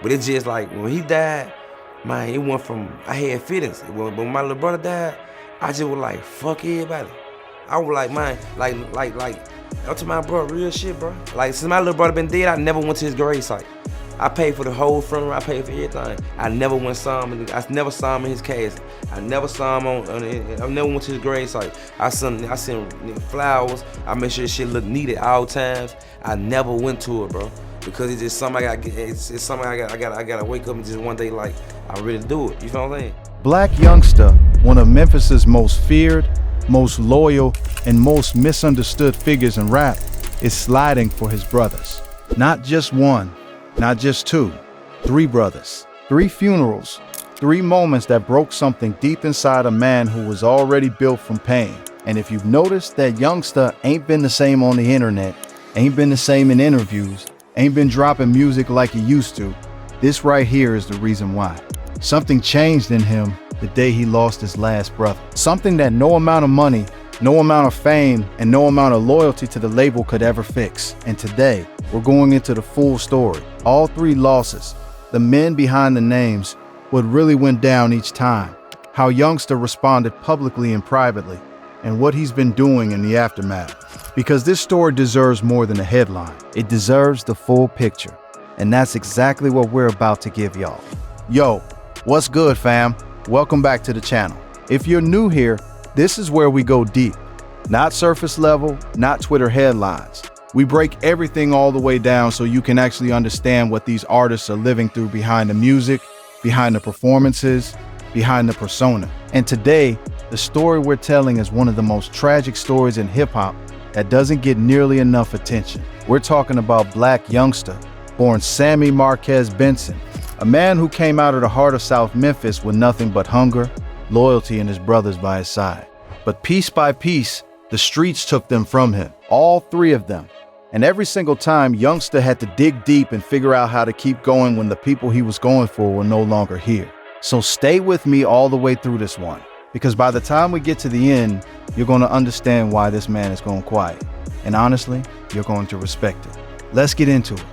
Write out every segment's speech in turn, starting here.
But it's just like when he died, man, it went from, I had feelings. When my little brother died, I just was like, fuck everybody. I was like, man, like, up to my bro, real shit, bro. Like, since my little brother been dead, I never went to his grave site. I paid for the whole funeral, I paid for everything. I never went saw him, I never saw him in his casket. I never saw him I never went to his grave site. I sent flowers, I made sure shit looked neat at all times. I never went to it, bro. Because it's just something it's something I gotta wake up and just one day like, I really do it, you feel what I'm saying? Black Youngsta, one of Memphis's most feared, most loyal, and most misunderstood figures in rap, is sliding for his brothers. Not just one, not just two, 3 brothers, 3 funerals, 3 moments that broke something deep inside a man who was already built from pain. And if you've noticed that Youngsta ain't been the same on the internet, ain't been the same in interviews, ain't been dropping music like he used to, this right here is the reason why. Something changed in him the day he lost his last brother. Something that no amount of money, no amount of fame, and no amount of loyalty to the label could ever fix. And today, we're going into the full story. All 3 losses, the men behind the names, what really went down each time, how Youngsta responded publicly and privately, and what he's been doing in the aftermath. Because this story deserves more than a headline. It deserves the full picture. And that's exactly what we're about to give y'all. Yo, what's good, fam? Welcome back to the channel. If you're new here, this is where we go deep. Not surface level, not Twitter headlines. We break everything all the way down so you can actually understand what these artists are living through behind the music, behind the performances, behind the persona. And today, the story we're telling is one of the most tragic stories in hip-hop that doesn't get nearly enough attention. We're talking about Black Youngsta, born Sammy Marquez Benson, a man who came out of the heart of South Memphis with nothing but hunger, loyalty, and his brothers by his side. But piece by piece, the streets took them from him, all 3 of them. And every single time, Youngsta had to dig deep and figure out how to keep going when the people he was going for were no longer here. So stay with me all the way through this one, because by the time we get to the end, you're going to understand why this man is going quiet. And honestly, you're going to respect it. Let's get into it.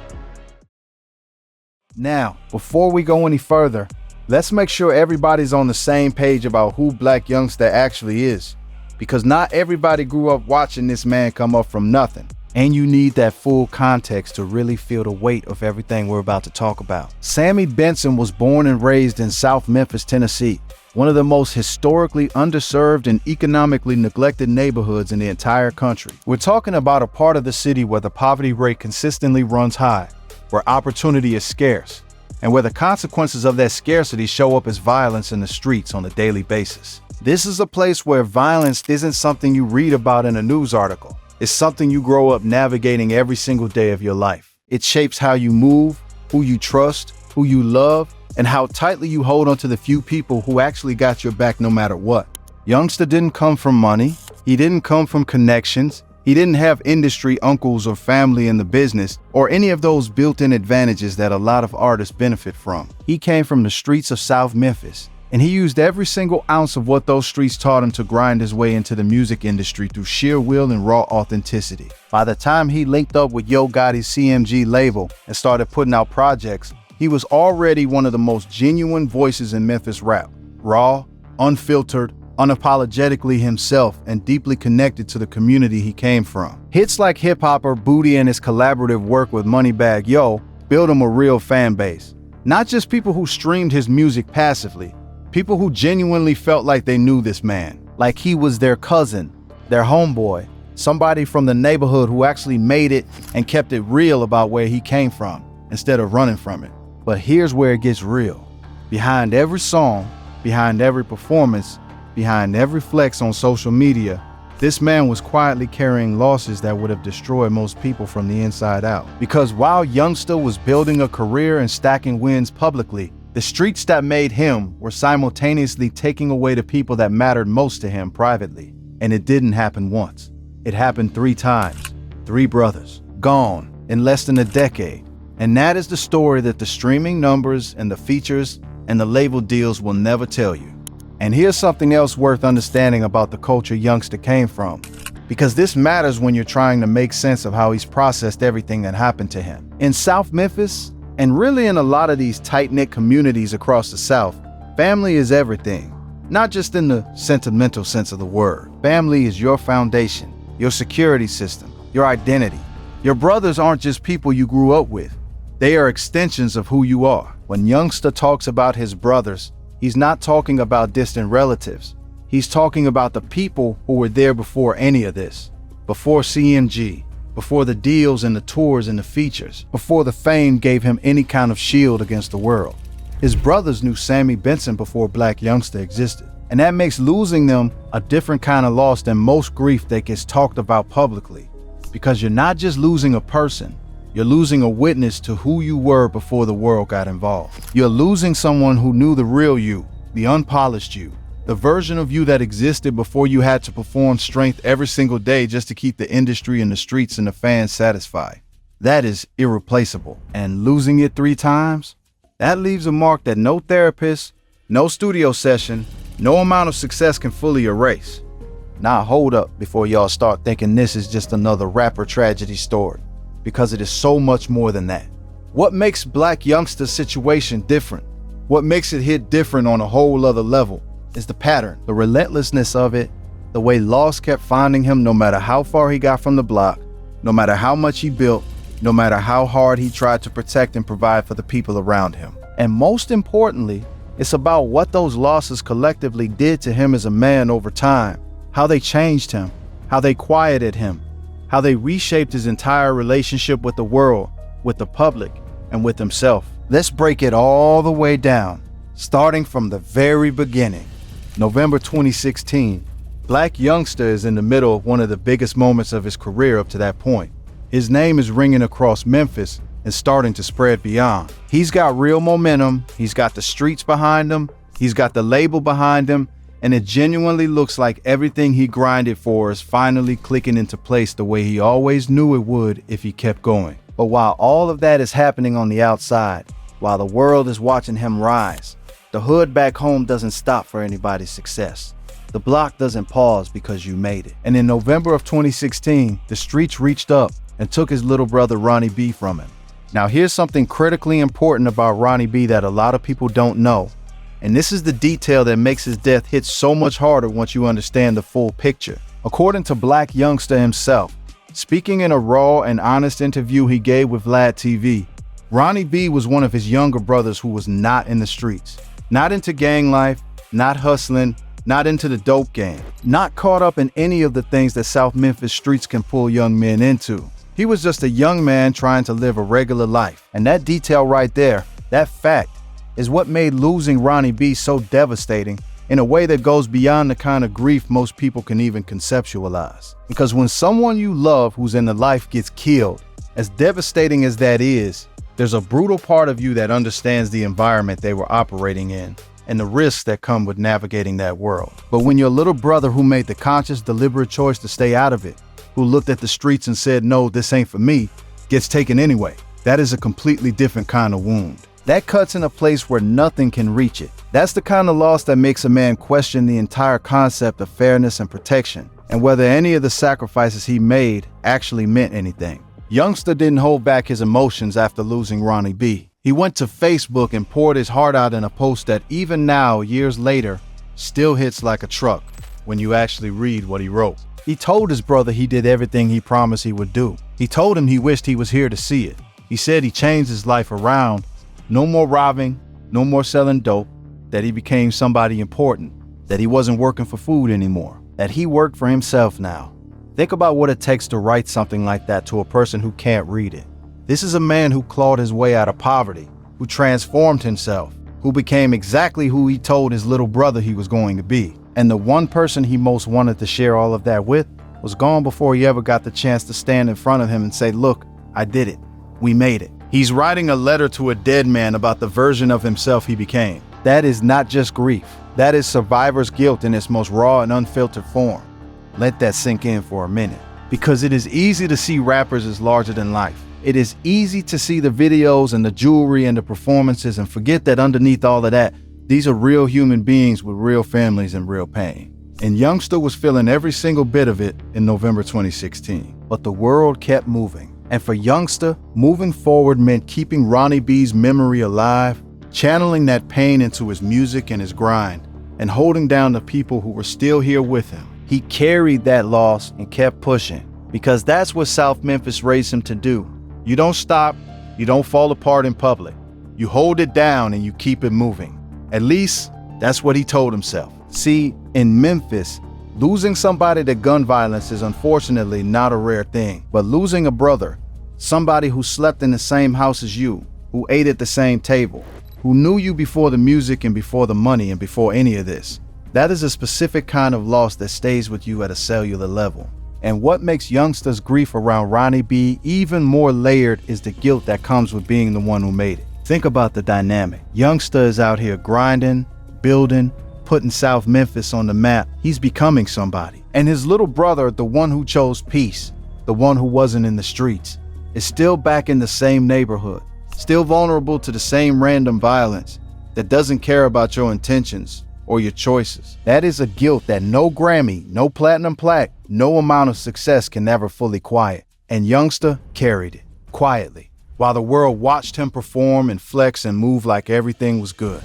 Now, before we go any further, let's make sure everybody's on the same page about who Black Youngsta actually is. Because not everybody grew up watching this man come up from nothing. And you need that full context to really feel the weight of everything we're about to talk about. Sammy Benson was born and raised in South Memphis, Tennessee, one of the most historically underserved and economically neglected neighborhoods in the entire country. We're talking about a part of the city where the poverty rate consistently runs high, where opportunity is scarce, and where the consequences of that scarcity show up as violence in the streets on a daily basis. This is a place where violence isn't something you read about in a news article. It's something you grow up navigating every single day of your life. It shapes how you move, who you trust, who you love, and how tightly you hold onto the few people who actually got your back no matter what. Youngsta didn't come from money. He didn't come from connections. He didn't have industry uncles or family in the business or any of those built-in advantages that a lot of artists benefit from. He came from the streets of South Memphis, and he used every single ounce of what those streets taught him to grind his way into the music industry through sheer will and raw authenticity. By the time he linked up with Yo Gotti's CMG label and started putting out projects, he was already one of the most genuine voices in Memphis rap. Raw, unfiltered, unapologetically himself, and deeply connected to the community he came from. Hits like Hip Hopper, Booty, and his collaborative work with Moneybagg Yo built him a real fan base. Not just people who streamed his music passively, people who genuinely felt like they knew this man, like he was their cousin, their homeboy, somebody from the neighborhood who actually made it and kept it real about where he came from, instead of running from it. But here's where it gets real. Behind every song, behind every performance, behind every flex on social media, this man was quietly carrying losses that would have destroyed most people from the inside out. Because while Youngsta was building a career and stacking wins publicly, the streets that made him were simultaneously taking away the people that mattered most to him privately. And it didn't happen once. It happened 3 times. 3 brothers, gone in less than a decade. And that is the story that the streaming numbers and the features and the label deals will never tell you. And here's something else worth understanding about the culture Youngsta came from, because this matters when you're trying to make sense of how he's processed everything that happened to him. In South Memphis, And really, in a lot of these tight-knit communities across the South, family is everything. Not just in the sentimental sense of the word. Family is your foundation, your security system, your identity. Your brothers aren't just people you grew up with. They are extensions of who you are. When Youngsta talks about his brothers, he's not talking about distant relatives. He's talking about the people who were there before any of this. Before CMG, before the deals and the tours and the features, before the fame gave him any kind of shield against the world. His brothers knew Sammy Benson before Black Youngsta existed. And that makes losing them a different kind of loss than most grief that gets talked about publicly. Because you're not just losing a person, you're losing a witness to who you were before the world got involved. You're losing someone who knew the real you, the unpolished you, the version of you that existed before you had to perform strength every single day just to keep the industry and the streets and the fans satisfied. That is irreplaceable. And losing it 3 times? That leaves a mark that no therapist, no studio session, no amount of success can fully erase. Now hold up before y'all start thinking this is just another rapper tragedy story, because it is so much more than that. What makes Black Youngsta's situation different? What makes it hit different on a whole other level is the pattern, the relentlessness of it, the way loss kept finding him no matter how far he got from the block, no matter how much he built, no matter how hard he tried to protect and provide for the people around him. And most importantly, it's about what those losses collectively did to him as a man over time, how they changed him, how they quieted him, how they reshaped his entire relationship with the world, with the public, and with himself. Let's break it all the way down, starting from the very beginning. November 2016, Black Youngsta is in the middle of one of the biggest moments of his career up to that point. His name is ringing across Memphis and starting to spread beyond. He's got real momentum, he's got the streets behind him, he's got the label behind him, and it genuinely looks like everything he grinded for is finally clicking into place the way he always knew it would if he kept going. But while all of that is happening on the outside, while the world is watching him rise, the hood back home doesn't stop for anybody's success. The block doesn't pause because you made it. And in November of 2016, the streets reached up and took his little brother Ronnie B from him. Now here's something critically important about Ronnie B that a lot of people don't know. And this is the detail that makes his death hit so much harder once you understand the full picture. According to Black Youngsta himself, speaking in a raw and honest interview he gave with Vlad TV, Ronnie B was one of his younger brothers who was not in the streets, not into gang life, not hustling, not into the dope game, not caught up in any of the things that South Memphis streets can pull young men into. He was just a young man trying to live a regular life. And that detail right there, that fact, is what made losing Ronnie B so devastating in a way that goes beyond the kind of grief most people can even conceptualize. Because when someone you love who's in the life gets killed, as devastating as that is, there's a brutal part of you that understands the environment they were operating in and the risks that come with navigating that world. But when your little brother who made the conscious, deliberate choice to stay out of it, who looked at the streets and said, no, this ain't for me, gets taken anyway, that is a completely different kind of wound. That cuts in a place where nothing can reach it. That's the kind of loss that makes a man question the entire concept of fairness and protection, and whether any of the sacrifices he made actually meant anything. Youngsta didn't hold back his emotions after losing Ronnie B. He went to Facebook and poured his heart out in a post that even now, years later, still hits like a truck when you actually read what he wrote. He told his brother he did everything he promised he would do. He told him he wished he was here to see it. He said he changed his life around. No more robbing, no more selling dope, that he became somebody important, that he wasn't working for food anymore, that he worked for himself now. Think about what it takes to write something like that to a person who can't read it. This is a man who clawed his way out of poverty, who transformed himself, who became exactly who he told his little brother he was going to be. And the one person he most wanted to share all of that with was gone before he ever got the chance to stand in front of him and say, look, I did it. We made it. He's writing a letter to a dead man about the version of himself he became. That is not just grief. That is survivor's guilt in its most raw and unfiltered form. Let that sink in for a minute. Because it is easy to see rappers as larger than life. It is easy to see the videos and the jewelry and the performances and forget that underneath all of that, these are real human beings with real families and real pain. And Youngsta was feeling every single bit of it in November 2016. But the world kept moving. And for Youngsta, moving forward meant keeping Ronnie B's memory alive, channeling that pain into his music and his grind, and holding down the people who were still here with him. He carried that loss and kept pushing, because that's what South Memphis raised him to do. You don't stop, you don't fall apart in public. You hold it down and you keep it moving. At least, that's what he told himself. See, in Memphis, losing somebody to gun violence is unfortunately not a rare thing, but losing a brother, somebody who slept in the same house as you, who ate at the same table, who knew you before the music and before the money and before any of this, that is a specific kind of loss that stays with you at a cellular level. And what makes Youngsta's grief around Ronnie B even more layered is the guilt that comes with being the one who made it. Think about the dynamic. Youngsta is out here grinding, building, putting South Memphis on the map. He's becoming somebody. And his little brother, the one who chose peace, the one who wasn't in the streets, is still back in the same neighborhood, still vulnerable to the same random violence that doesn't care about your intentions or your choices. That is a guilt that no Grammy, no platinum plaque, no amount of success can ever fully quiet. And Youngsta carried it, quietly, while the world watched him perform and flex and move like everything was good.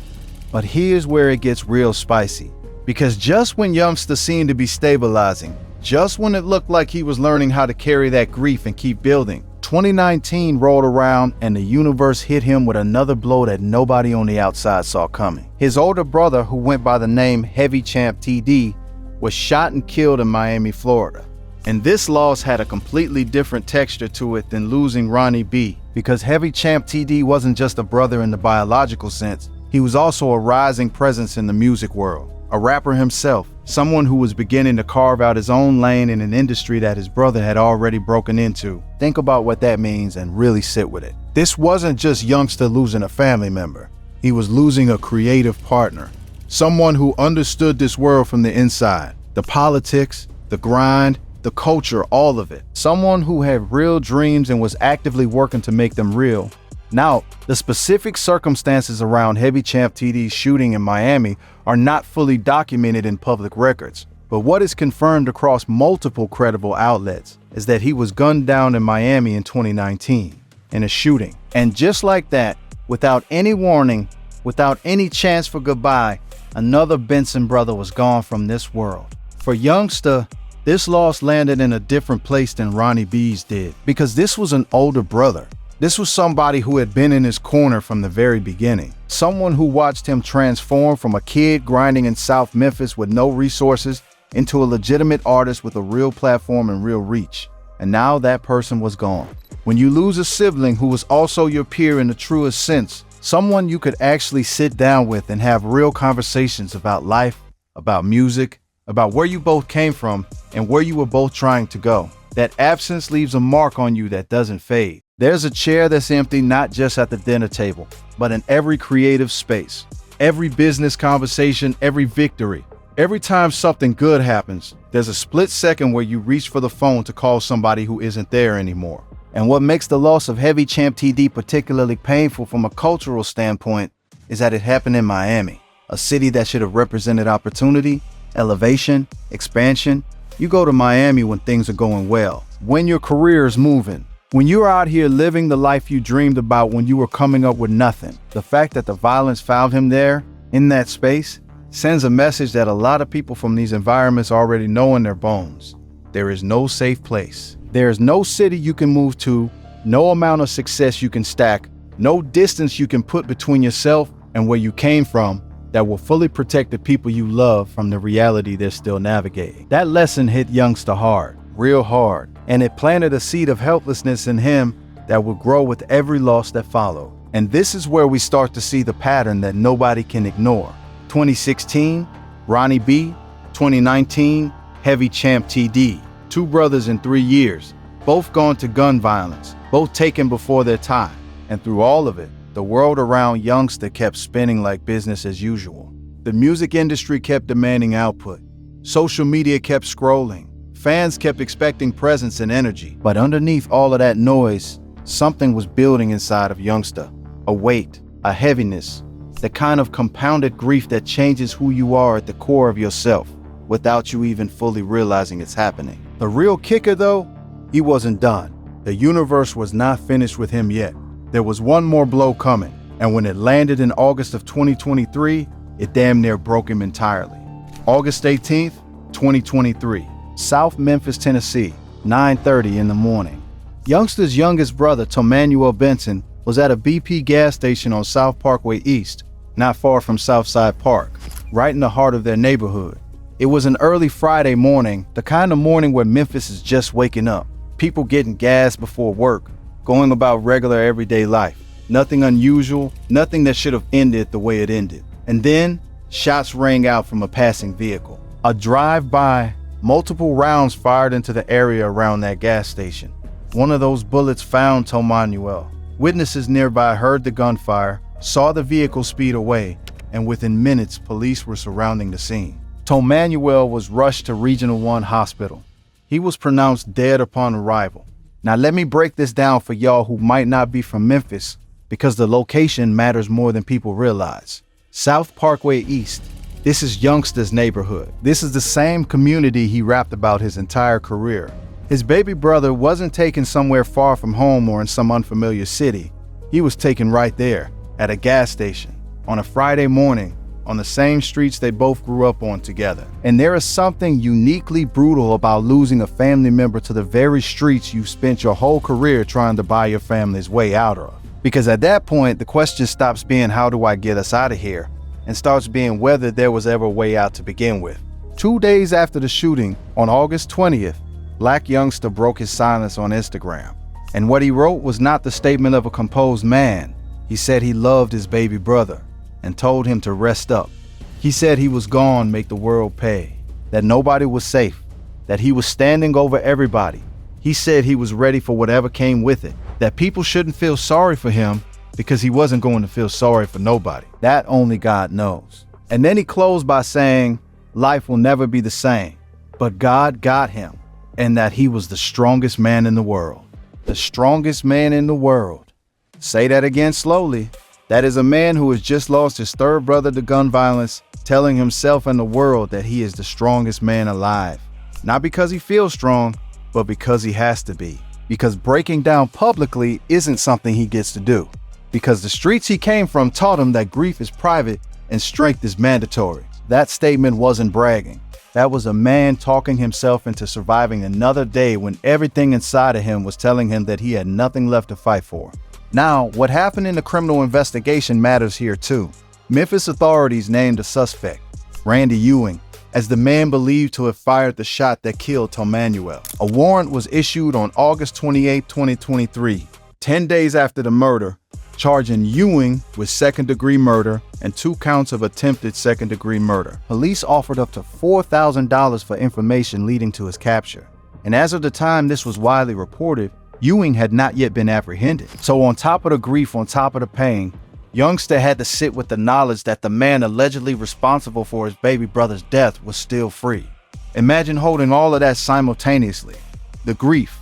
But here's where it gets real spicy, because just when Youngsta seemed to be stabilizing, just when it looked like he was learning how to carry that grief and keep building, 2019 rolled around and the universe hit him with another blow that nobody on the outside saw coming. His older brother, who went by the name Heavy Champ TD, was shot and killed in Miami, Florida. And this loss had a completely different texture to it than losing Ronnie B, because Heavy Champ TD wasn't just a brother in the biological sense, he was also a rising presence in the music world, a rapper himself, someone who was beginning to carve out his own lane in an industry that his brother had already broken into. Think about what that means and really sit with it. This wasn't just Youngsta losing a family member. He was losing a creative partner, someone who understood this world from the inside, the politics, the grind, the culture, all of it. Someone who had real dreams and was actively working to make them real. Now, the specific circumstances around Heavy Champ TD's shooting in Miami are not fully documented in public records, but what is confirmed across multiple credible outlets is that he was gunned down in Miami in 2019 in a shooting. And just like that, without any warning, without any chance for goodbye, another Benson brother was gone from this world. For Youngsta, this loss landed in a different place than Ronnie B's did, because this was an older brother. This was somebody who had been in his corner from the very beginning. Someone who watched him transform from a kid grinding in South Memphis with no resources into a legitimate artist with a real platform and real reach. And now that person was gone. When you lose a sibling who was also your peer in the truest sense, someone you could actually sit down with and have real conversations about life, about music, about where you both came from and where you were both trying to go. That absence leaves a mark on you that doesn't fade. There's a chair that's empty not just at the dinner table, but in every creative space, every business conversation, every victory. Every time something good happens, there's a split second where you reach for the phone to call somebody who isn't there anymore. And what makes the loss of Heavy Champ TD particularly painful from a cultural standpoint is that it happened in Miami, a city that should have represented opportunity, elevation, expansion. You go to Miami when things are going well, when your career is moving, when you're out here living the life you dreamed about when you were coming up with nothing. The fact that the violence found him there, in that space, sends a message that a lot of people from these environments already know in their bones. There is no safe place. There is no city you can move to, no amount of success you can stack, no distance you can put between yourself and where you came from that will fully protect the people you love from the reality they're still navigating. That lesson hit Youngsta hard, real hard, and it planted a seed of helplessness in him that would grow with every loss that followed. And this is where we start to see the pattern that nobody can ignore. 2016, Ronnie B. 2019, Heavy Champ TD. Two brothers in 3 years, both gone to gun violence, both taken before their time. And through all of it, the world around Youngsta kept spinning like business as usual. The music industry kept demanding output. Social media kept scrolling. Fans kept expecting presence and energy. But underneath all of that noise, something was building inside of Youngsta. A weight, a heaviness, the kind of compounded grief that changes who you are at the core of yourself without you even fully realizing it's happening. The real kicker though, he wasn't done. The universe was not finished with him yet. There was one more blow coming, and when it landed in August of 2023, it damn near broke him entirely. August 18th, 2023, South Memphis, Tennessee, 9:30 in the morning. Youngsta's youngest brother, Tomanuel Benson, was at a BP gas station on South Parkway East, not far from Southside Park, right in the heart of their neighborhood. It was an early Friday morning, the kind of morning where Memphis is just waking up. People getting gas before work, going about regular everyday life. Nothing unusual, nothing that should have ended the way it ended. And then, shots rang out from a passing vehicle. A drive-by, multiple rounds fired into the area around that gas station. One of those bullets found Tomanuel. Witnesses nearby heard the gunfire, saw the vehicle speed away, and within minutes, police were surrounding the scene. Tomanuel was rushed to Regional 1 Hospital. He was pronounced dead upon arrival. Now let me break this down for y'all who might not be from Memphis, because the location matters more than people realize. South Parkway East. This is Youngsta's neighborhood. This is the same community he rapped about his entire career. His baby brother wasn't taken somewhere far from home or in some unfamiliar city. He was taken right there, at a gas station, on a Friday morning, on the same streets they both grew up on together. And there is something uniquely brutal about losing a family member to the very streets you've spent your whole career trying to buy your family's way out of. Because at that point, the question stops being how do I get us out of here, and starts being whether there was ever a way out to begin with. 2 days after the shooting, on August 20th, Black Youngsta broke his silence on Instagram. And what he wrote was not the statement of a composed man. He said he loved his baby brother and told him to rest up. He said he was gone, make the world pay, that nobody was safe, that he was standing over everybody. He said he was ready for whatever came with it, that people shouldn't feel sorry for him because he wasn't going to feel sorry for nobody. That only God knows. And then he closed by saying, life will never be the same, but God got him, and that he was the strongest man in the world. The strongest man in the world. Say that again slowly. That is a man who has just lost his third brother to gun violence, telling himself and the world that he is the strongest man alive. Not because he feels strong, but because he has to be. Because breaking down publicly isn't something he gets to do. Because the streets he came from taught him that grief is private and strength is mandatory. That statement wasn't bragging. That was a man talking himself into surviving another day when everything inside of him was telling him that he had nothing left to fight for. Now, what happened in the criminal investigation matters here too. Memphis authorities named a suspect, Randy Ewing, as the man believed to have fired the shot that killed Tomanuel. A warrant was issued on August 28, 2023, 10 days after the murder, charging Ewing with second-degree murder and 2 counts of attempted second-degree murder. Police offered up to $4,000 for information leading to his capture. And as of the time this was widely reported, Ewing had not yet been apprehended. So on top of the grief, on top of the pain, Youngsta had to sit with the knowledge that the man allegedly responsible for his baby brother's death was still free. Imagine holding all of that simultaneously. The grief,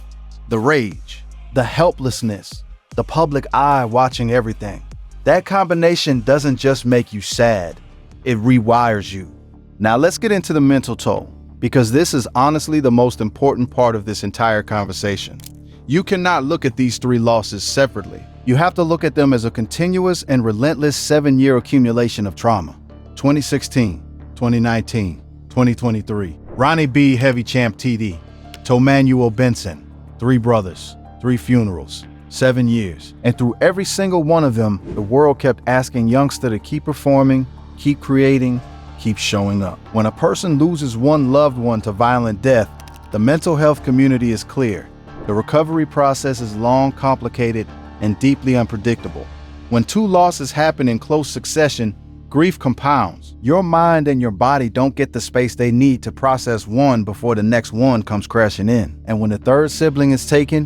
the rage, the helplessness, the public eye watching everything. That combination doesn't just make you sad, it rewires you. Now let's get into the mental toll, because this is honestly the most important part of this entire conversation. You cannot look at these 3 losses separately. You have to look at them as a continuous and relentless 7-year accumulation of trauma. 2016, 2019, 2023. Ronnie B. Heavy Champ TD. Tomanuel Benson. 3 brothers, 3 funerals, 7 years. And through every single one of them, the world kept asking Youngsta to keep performing, keep creating, keep showing up. When a person loses one loved one to violent death, the mental health community is clear. The recovery process is long, complicated, and deeply unpredictable. When 2 losses happen in close succession, grief compounds. Your mind and your body don't get the space they need to process one before the next one comes crashing in. And when the 3rd sibling is taken,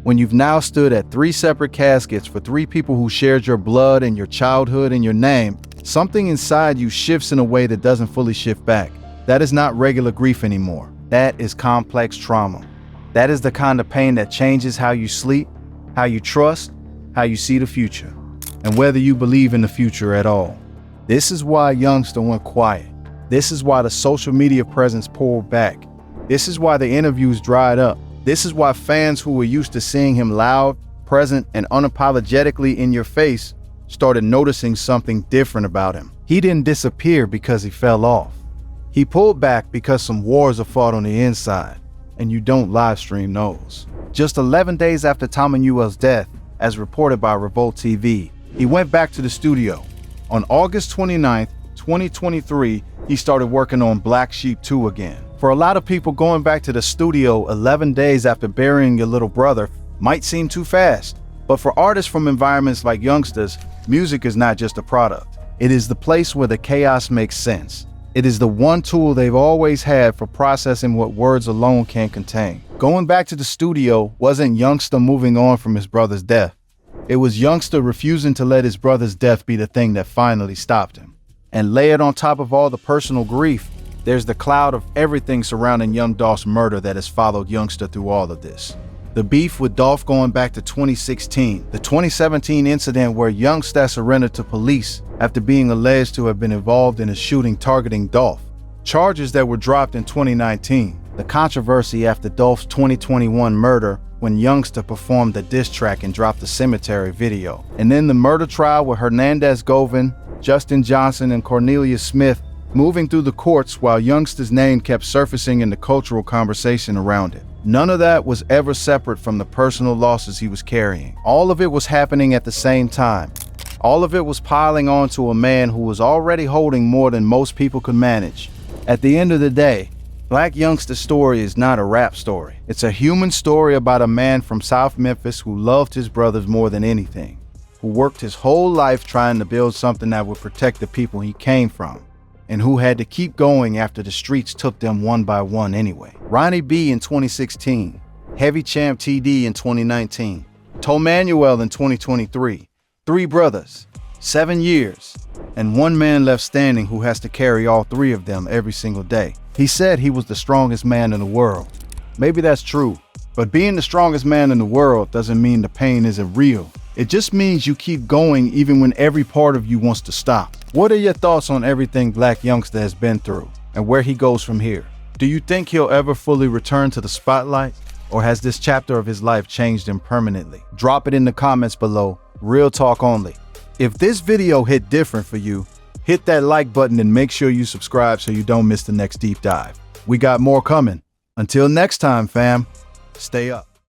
when you've now stood at 3 separate caskets for 3 people who shared your blood and your childhood and your name, something inside you shifts in a way that doesn't fully shift back. That is not regular grief anymore. That is complex trauma. That is the kind of pain that changes how you sleep, how you trust, how you see the future, and whether you believe in the future at all. This is why Youngsta went quiet. This is why the social media presence pulled back. This is why the interviews dried up. This is why fans who were used to seeing him loud, present, and unapologetically in your face started noticing something different about him. He didn't disappear because he fell off. He pulled back because some wars are fought on the inside, and you don't live stream those. Just 11 days after Tom Ewell's death, as reported by Revolt TV, he went back to the studio. On August 29th, 2023, he started working on Black Sheep 2 again. For a lot of people, going back to the studio 11 days after burying your little brother might seem too fast. But for artists from environments like Youngsta's, music is not just a product. It is the place where the chaos makes sense. It is the one tool they've always had for processing what words alone can't contain. Going back to the studio wasn't Youngsta moving on from his brother's death. It was Youngsta refusing to let his brother's death be the thing that finally stopped him. And layered on top of all the personal grief, there's the cloud of everything surrounding Young Dolph's murder that has followed Youngsta through all of this. The beef with Dolph going back to 2016, the 2017 incident where Youngsta surrendered to police after being alleged to have been involved in a shooting targeting Dolph, charges that were dropped in 2019, the controversy after Dolph's 2021 murder when Youngsta performed the diss track and dropped the cemetery video, and then the murder trial with Hernandez Govin, Justin Johnson, and Cornelius Smith moving through the courts while Youngsta's name kept surfacing in the cultural conversation around it. None of that was ever separate from the personal losses he was carrying. All of it was happening at the same time. All of it was piling on to a man who was already holding more than most people could manage. At the end of the day, Black Youngsta's story is not a rap story. It's a human story about a man from South Memphis who loved his brothers more than anything, who worked his whole life trying to build something that would protect the people he came from, and who had to keep going after the streets took them one by one anyway. Ronnie B in 2016, Heavy Champ TD in 2019, Tom Manuel in 2023, 3 brothers, 7 years, and one man left standing who has to carry all 3 of them every single day. He said he was the strongest man in the world. Maybe that's true, but being the strongest man in the world doesn't mean the pain isn't real. It just means you keep going even when every part of you wants to stop. What are your thoughts on everything Black Youngsta has been through and where he goes from here? Do you think he'll ever fully return to the spotlight, or has this chapter of his life changed him permanently? Drop it in the comments below, real talk only. If this video hit different for you, hit that like button and make sure you subscribe so you don't miss the next deep dive. We got more coming. Until next time, fam, stay up.